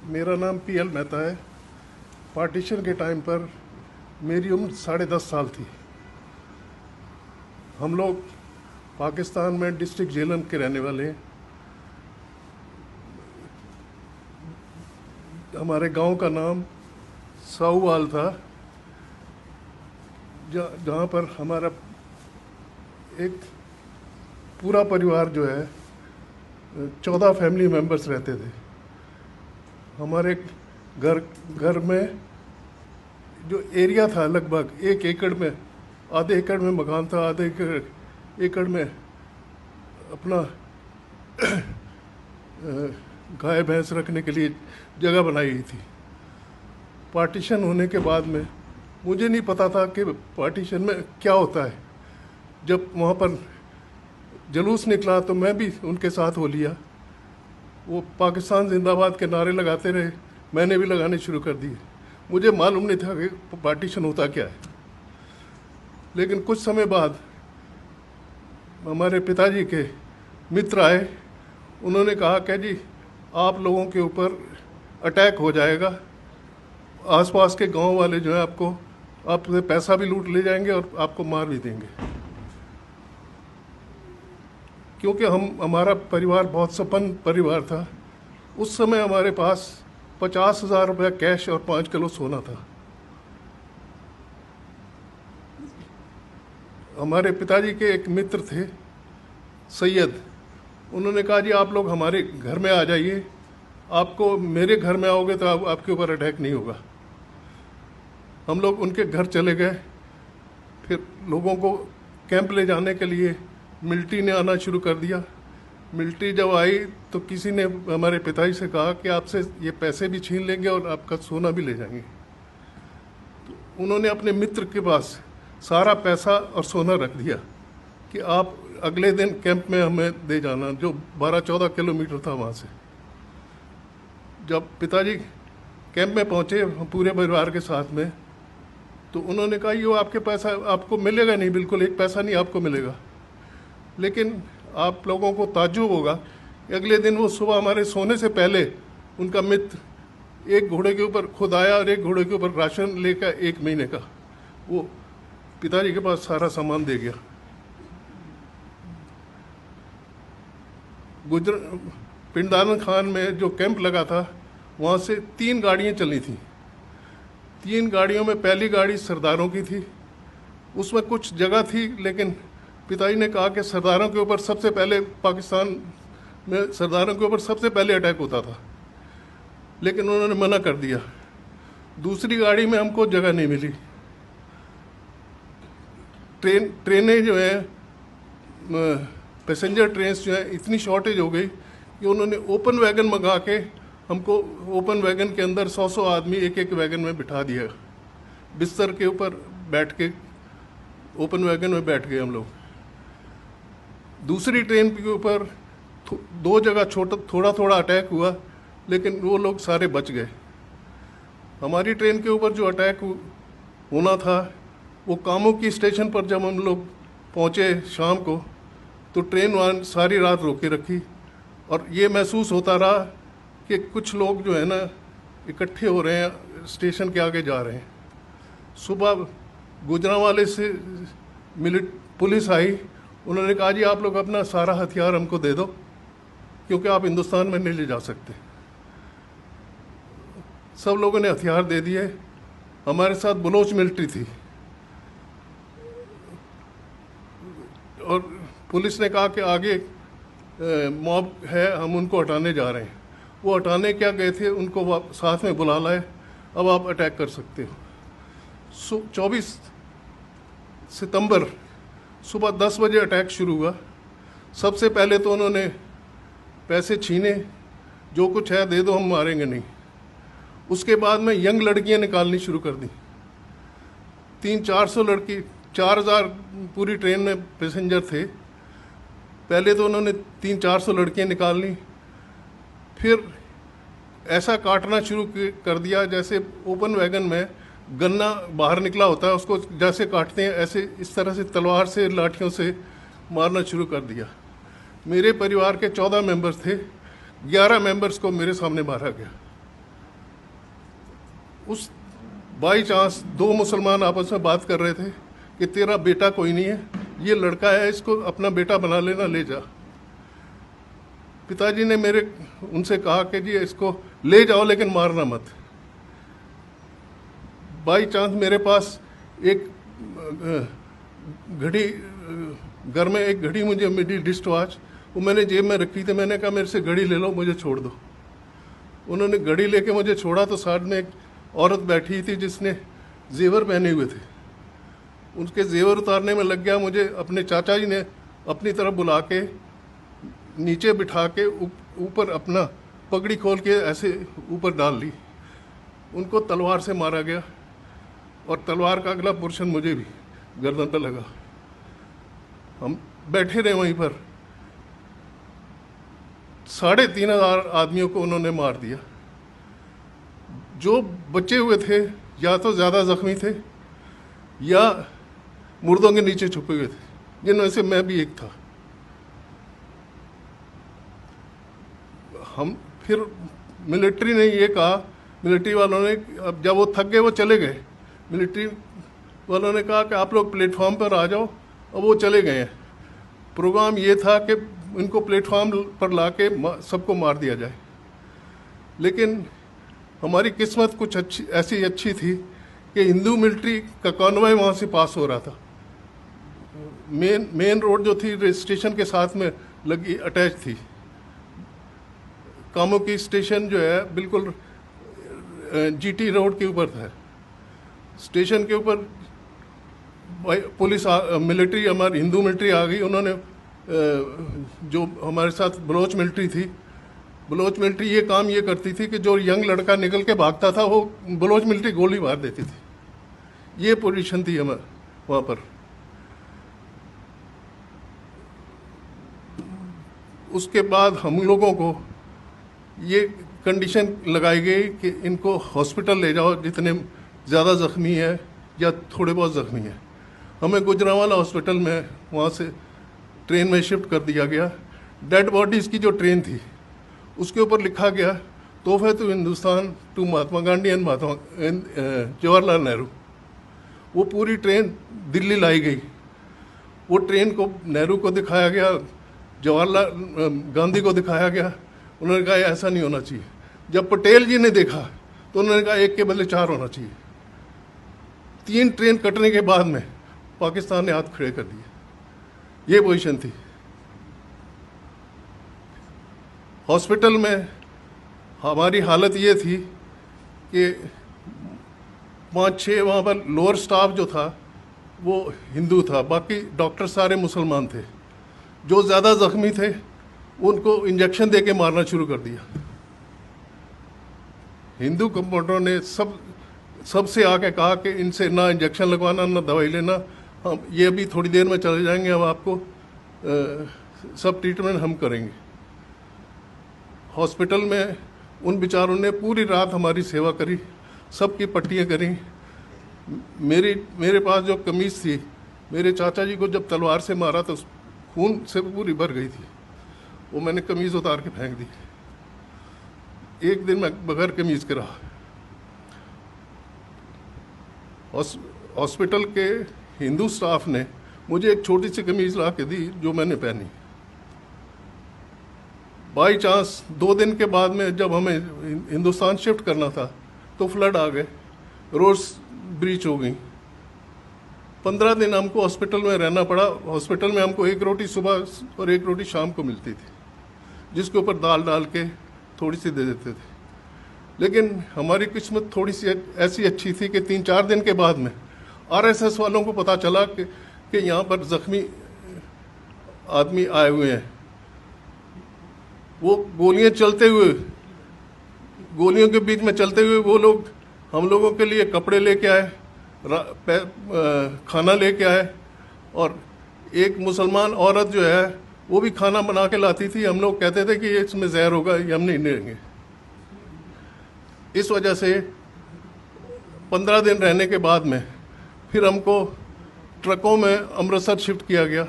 मेरा नाम पीएल मेहता है। पार्टीशन के टाइम पर मेरी उम्र 10.5 साल थी। हम लोग पाकिस्तान में डिस्ट्रिक्ट झेलम के रहने वाले हैं। हमारे गांव का नाम साऊवाल था, जहाँ पर हमारा एक पूरा परिवार जो है 14 फैमिली मेंबर्स रहते थे। हमारे घर में जो एरिया था लगभग 1 एकड़ में, आधे एकड़ में मकान था, आधे एकड़ में अपना गाय भैंस रखने के लिए जगह बनाई गई थी। पार्टीशन होने के बाद में मुझे नहीं पता था कि पार्टीशन में क्या होता है। जब वहाँ पर जुलूस निकला तो मैं भी उनके साथ हो लिया। वो पाकिस्तान जिंदाबाद के नारे लगाते रहे, मैंने भी लगाने शुरू कर दिए। मुझे मालूम नहीं था कि पार्टीशन होता क्या है। लेकिन कुछ समय बाद हमारे पिताजी के मित्र आए। उन्होंने कहा कि जी आप लोगों के ऊपर अटैक हो जाएगा, आसपास के गांव वाले जो है आपसे पैसा भी लूट ले जाएंगे और आपको मार भी देंगे। क्योंकि हमारा परिवार बहुत संपन्न परिवार था। उस समय हमारे पास 50,000 रुपया कैश और 5 किलो सोना था। हमारे पिताजी के एक मित्र थे सैयद, उन्होंने कहा जी आप लोग हमारे घर में आ जाइए, आपको मेरे घर में आओगे तो आपके ऊपर अटैक नहीं होगा। हम लोग उनके घर चले गए। फिर लोगों को कैंप ले जाने के लिए मिलिट्री ने आना शुरू कर दिया। मिलिट्री जब आई तो किसी ने हमारे पिताजी से कहा कि आपसे ये पैसे भी छीन लेंगे और आपका सोना भी ले जाएंगे। तो उन्होंने अपने मित्र के पास सारा पैसा और सोना रख दिया कि आप अगले दिन कैंप में हमें दे जाना, जो 12-14 किलोमीटर था वहाँ से। जब पिताजी कैंप में पहुँचे पूरे परिवार के साथ में, तो उन्होंने कहा ये आपके पैसा आपको मिलेगा नहीं, बिल्कुल एक पैसा नहीं आपको मिलेगा। लेकिन आप लोगों को ताज्जुब होगा, अगले दिन वो सुबह हमारे सोने से पहले उनका मित्र एक घोड़े के ऊपर खुद आया और एक घोड़े के ऊपर राशन लेकर 1 महीने का वो पिताजी के पास सारा सामान दे गया। पिंडारन खान में जो कैंप लगा था वहाँ से 3 गाड़ियाँ चली थी। 3 गाड़ियों में पहली गाड़ी सरदारों की थी। उसमें कुछ जगह थी, लेकिन पिताजी ने कहा कि सरदारों के ऊपर सबसे पहले, पाकिस्तान में सरदारों के ऊपर सबसे पहले अटैक होता था, लेकिन उन्होंने मना कर दिया। दूसरी गाड़ी में हमको जगह नहीं मिली। ट्रेनें जो है, पैसेंजर ट्रेन जो है, इतनी शॉर्टेज हो गई कि उन्होंने ओपन वैगन मंगा के हमको ओपन वैगन के अंदर 100 आदमी एक वैगन में बिठा दिया। बिस्तर के ऊपर बैठ के ओपन वैगन में बैठ गए हम लोग। दूसरी ट्रेन के ऊपर 2 जगह थोड़ा अटैक हुआ, लेकिन वो लोग सारे बच गए। हमारी ट्रेन के ऊपर जो अटैक होना था, वो कामों की स्टेशन पर जब हम लोग पहुँचे शाम को, तो ट्रेन वहाँ सारी रात रोके रखी। और ये महसूस होता रहा कि कुछ लोग जो है ना इकट्ठे हो रहे हैं, स्टेशन के आगे जा रहे हैं। सुबह गुजरांवाले से पुलिस आई। उन्होंने कहा जी आप लोग अपना सारा हथियार हमको दे दो, क्योंकि आप हिंदुस्तान में नहीं ले जा सकते। सब लोगों ने हथियार दे दिए। हमारे साथ बलोच मिलिट्री थी और पुलिस ने कहा कि आगे मॉब है, हम उनको हटाने जा रहे हैं। वो हटाने क्या गए थे, उनको साथ में बुला लाए, अब आप अटैक कर सकते हो। 24 सितंबर सुबह 10 बजे अटैक शुरू हुआ। सबसे पहले तो उन्होंने पैसे छीने, जो कुछ है दे दो, हम मारेंगे नहीं। उसके बाद में यंग लड़कियां निकालनी शुरू कर दी। 300-400 लड़की, 4000 पूरी ट्रेन में पैसेंजर थे। पहले तो उन्होंने 300-400 लड़कियां निकालनी, फिर ऐसा काटना शुरू कर दिया जैसे ओपन वैगन में गन्ना बाहर निकला होता है, उसको जैसे काटते हैं ऐसे इस तरह से तलवार से, लाठियों से मारना शुरू कर दिया। मेरे परिवार के 14 मेंबर्स थे, 11 मेंबर्स को मेरे सामने मारा गया। उस बाई चांस दो मुसलमान आपस में बात कर रहे थे कि तेरा बेटा कोई नहीं है, ये लड़का है, इसको अपना बेटा बना लेना, ले जा। पिताजी ने उनसे कहा कि जी इसको ले जाओ लेकिन मारना मत। बाई चांस मेरे पास एक घड़ी, घर में एक घड़ी मुझे मिली, डिस्ट वॉच, वो मैंने जेब में रखी थी। मैंने कहा मेरे से घड़ी ले लो, मुझे छोड़ दो। उन्होंने घड़ी लेके मुझे छोड़ा तो साथ में एक औरत बैठी थी जिसने जेवर पहने हुए थे। उनके जेवर उतारने में लग गया। मुझे अपने चाचा जी ने अपनी तरफ बुला के नीचे बिठा के ऊपर अपना पगड़ी खोल के ऐसे ऊपर डाल ली। उनको तलवार से मारा गया और तलवार का अगला पोर्शन मुझे भी गर्दन पर लगा। हम बैठे रहे वहीं पर। 3,500 आदमियों को उन्होंने मार दिया। जो बचे हुए थे या तो ज़्यादा जख्मी थे या मुर्दों के नीचे छुपे हुए थे, जिनमें से मैं भी एक था। हम फिर मिलिट्री ने ये कहा, मिलिट्री वालों ने, अब जब वो थक गए वो चले गए, मिलिट्री वालों ने कहा कि आप लोग प्लेटफॉर्म पर आ जाओ। अब वो चले गए हैं। प्रोग्राम ये था कि इनको प्लेटफॉर्म पर लाके सबको मार दिया जाए। लेकिन हमारी किस्मत कुछ ऐसी अच्छी थी कि हिंदू मिलिट्री का कॉन्वॉय वहाँ से पास हो रहा था। मेन रोड जो थी स्टेशन के साथ में लगी, अटैच थी। कामोकी स्टेशन जो है बिल्कुल जीटी रोड के ऊपर था। स्टेशन के ऊपर पुलिस मिलिट्री, हमारी हिंदू मिलिट्री आ गई। उन्होंने जो हमारे साथ बलोच मिलिट्री थी, बलोच मिलिट्री ये काम ये करती थी कि जो यंग लड़का निकल के भागता था वो बलोच मिलिट्री गोली मार देती थी। ये पोजीशन थी हमारे वहाँ पर। उसके बाद हम लोगों को ये कंडीशन लगाई गई कि इनको हॉस्पिटल ले जाओ जितने ज़्यादा ज़ख्मी है या थोड़े बहुत ज़ख्मी है। हमें गुजरांवाला हॉस्पिटल में वहाँ से ट्रेन में शिफ्ट कर दिया गया। डेड बॉडीज़ की जो ट्रेन थी उसके ऊपर लिखा गया तोहफे to Hindustan to Mahatma Gandhi and Jawaharlal Nehru. वो पूरी ट्रेन दिल्ली लाई गई। वो ट्रेन को नेहरू को दिखाया गया, जवाहरलाल गांधी को दिखाया गया। उन्होंने कहा ऐसा नहीं होना चाहिए। जब पटेल जी ने देखा तो उन्होंने कहा एक के बदले 4 होना चाहिए। 3 ट्रेन कटने के बाद में पाकिस्तान ने हाथ खड़े कर दिए। ये पोजीशन थी। हॉस्पिटल में हमारी हालत ये थी कि 5-6 वहाँ पर लोअर स्टाफ जो था वो हिंदू था, बाकी डॉक्टर सारे मुसलमान थे। जो ज़्यादा ज़ख्मी थे उनको इंजेक्शन दे के मारना शुरू कर दिया। हिंदू कंपाउंडरों ने सबसे आके कहा कि इनसे ना इंजेक्शन लगवाना ना दवाई लेना, हम ये अभी थोड़ी देर में चले जाएंगे, हम आपको सब ट्रीटमेंट हम करेंगे। हॉस्पिटल में उन बेचारों ने पूरी रात हमारी सेवा करी, सबकी पट्टियाँ करी। मेरे पास जो कमीज़ थी, मेरे चाचा जी को जब तलवार से मारा तो खून से पूरी भर गई थी। वो मैंने कमीज़ उतार के फेंक दी। एक दिन मैं बगैर कमीज़ के रहा। हॉस्पिटल के हिंदू स्टाफ ने मुझे एक छोटी सी कमीज़ ला के दी जो मैंने पहनी। बाई चांस 2 दिन के बाद में जब हमें हिंदुस्तान शिफ्ट करना था तो फ्लड आ गए, रोड्स ब्रीच हो गई। 15 दिन हमको हॉस्पिटल में रहना पड़ा। हॉस्पिटल में हमको 1 रोटी सुबह और 1 रोटी शाम को मिलती थी, जिसके ऊपर दाल डाल के थोड़ी सी दे देते थे। लेकिन हमारी किस्मत थोड़ी सी ऐसी अच्छी थी कि 3-4 दिन के बाद में आरएसएस वालों को पता चला कि यहाँ पर ज़ख्मी आदमी आए हुए हैं। वो गोलियाँ चलते हुए, गोलियों के बीच में चलते हुए वो लोग हम लोगों के लिए कपड़े लेके आए, खाना लेके आए। और एक मुसलमान औरत जो है वो भी खाना बना के लाती थी। हम लोग कहते थे कि इसमें जहर होगा, ये हम नहीं लेंगे। इस वजह से 15 दिन रहने के बाद में फिर हमको ट्रकों में अमृतसर शिफ्ट किया गया।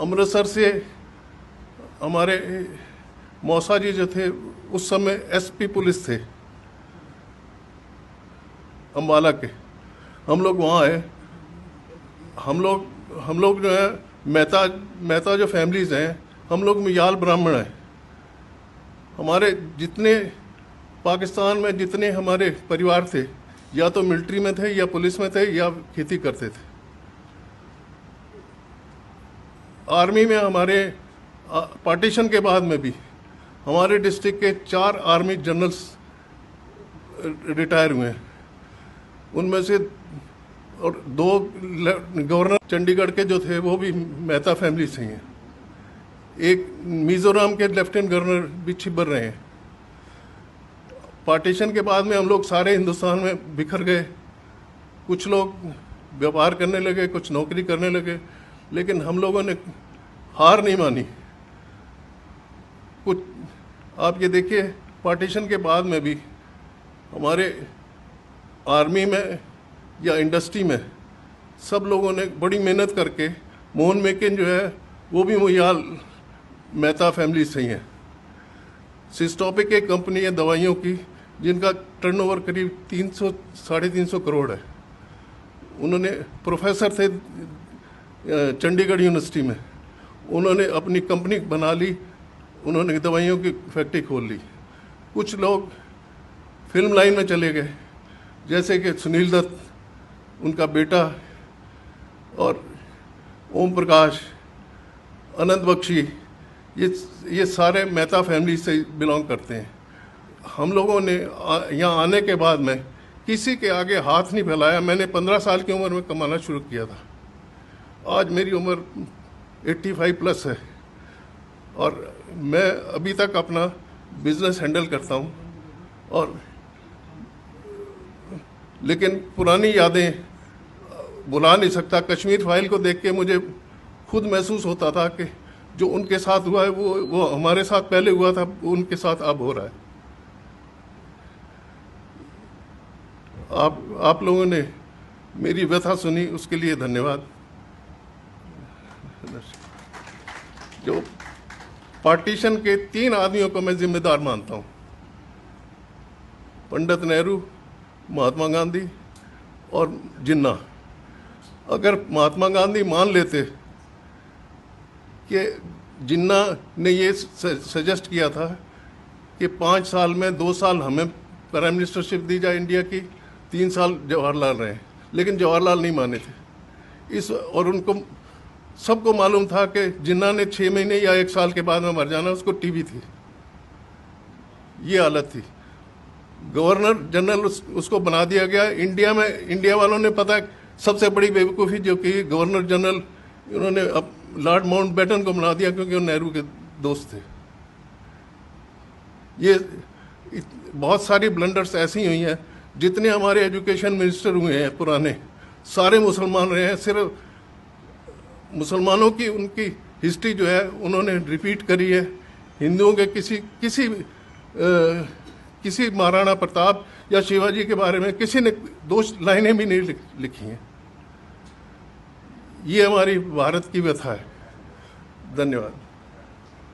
अमृतसर से हमारे मौसा जी जो थे उस समय एसपी पुलिस थे, अम्बाला के, हम लोग वहाँ आए। हम लोग जो है मेहता जो फैमिलीज़ हैं, हम लोग मियाल ब्राह्मण हैं। हमारे जितने पाकिस्तान में जितने हमारे परिवार थे, या तो मिलिट्री में थे या पुलिस में थे या खेती करते थे। आर्मी में हमारे पार्टीशन के बाद में भी हमारे डिस्ट्रिक्ट के 4 आर्मी जनरल्स रिटायर हुए हैं। उनमें से और 2 गवर्नर चंडीगढ़ के जो थे वो भी मेहता फैमिली से ही हैं। एक मिजोरम के लेफ्टिनेंट गवर्नर भी छिबर रहे हैं। पार्टीशन के बाद में हम लोग सारे हिंदुस्तान में बिखर गए। कुछ लोग व्यापार करने लगे, कुछ नौकरी करने लगे, लेकिन हम लोगों ने हार नहीं मानी। कुछ आप ये देखिए, पार्टीशन के बाद में भी हमारे आर्मी में या इंडस्ट्री में सब लोगों ने बड़ी मेहनत करके, मोहन मेकिन जो है वो भी मुयाल मेहता फैमिली से ही है। सिस्टोपिक एक कंपनी है दवाइयों की, जिनका टर्नओवर करीब 300-350 करोड़ है। उन्होंने प्रोफेसर थे चंडीगढ़ यूनिवर्सिटी में, उन्होंने अपनी कंपनी बना ली, उन्होंने दवाइयों की फैक्ट्री खोल ली। कुछ लोग फिल्म लाइन में चले गए, जैसे कि सुनील दत्त, उनका बेटा, और ओम प्रकाश, अनंत बख्शी, ये सारे मेहता फैमिली से बिलोंग करते हैं। हम लोगों ने यहाँ आने के बाद में किसी के आगे हाथ नहीं फैलाया। मैंने 15 साल की उम्र में कमाना शुरू किया था। आज मेरी उम्र 85 प्लस है और मैं अभी तक अपना बिजनेस हैंडल करता हूँ। और लेकिन पुरानी यादें भुला नहीं सकता। कश्मीर फाइल को देख के मुझे खुद महसूस होता था कि जो उनके साथ हुआ है वो हमारे साथ पहले हुआ था, उनके साथ अब हो रहा है। आप लोगों ने मेरी व्यथा सुनी, उसके लिए धन्यवाद। जो पार्टीशन के 3 आदमियों को मैं जिम्मेदार मानता हूं, पंडित नेहरू, महात्मा गांधी और जिन्ना। अगर महात्मा गांधी मान लेते कि जिन्ना ने ये सजेस्ट किया था कि 5 साल में 2 साल हमें प्राइम मिनिस्टरशिप दी जाए इंडिया की, 3 साल जवाहरलाल रहे, लेकिन जवाहरलाल नहीं माने थे। और उनको सबको मालूम था कि जिन्ना ने 6 महीने या 1 साल के बाद में मर जाना, उसको टीबी थी, ये हालत थी। गवर्नर जनरल उसको बना दिया गया। इंडिया वालों ने पता सबसे बड़ी बेवकूफ़ी जो कि गवर्नर जनरल उन्होंने अब लॉर्ड माउंटबेटन को बना दिया, क्योंकि वो नेहरू के दोस्त थे। ये बहुत सारी ब्लंडर्स ऐसी हुई हैं। जितने हमारे एजुकेशन मिनिस्टर हुए हैं पुराने, सारे मुसलमान रहे हैं। सिर्फ मुसलमानों की उनकी हिस्ट्री जो है उन्होंने रिपीट करी है। हिंदुओं के किसी महाराणा प्रताप या शिवाजी के बारे में किसी ने 2 लाइनें भी नहीं लिखी हैं। ये हमारी भारत की व्यथा है। धन्यवाद।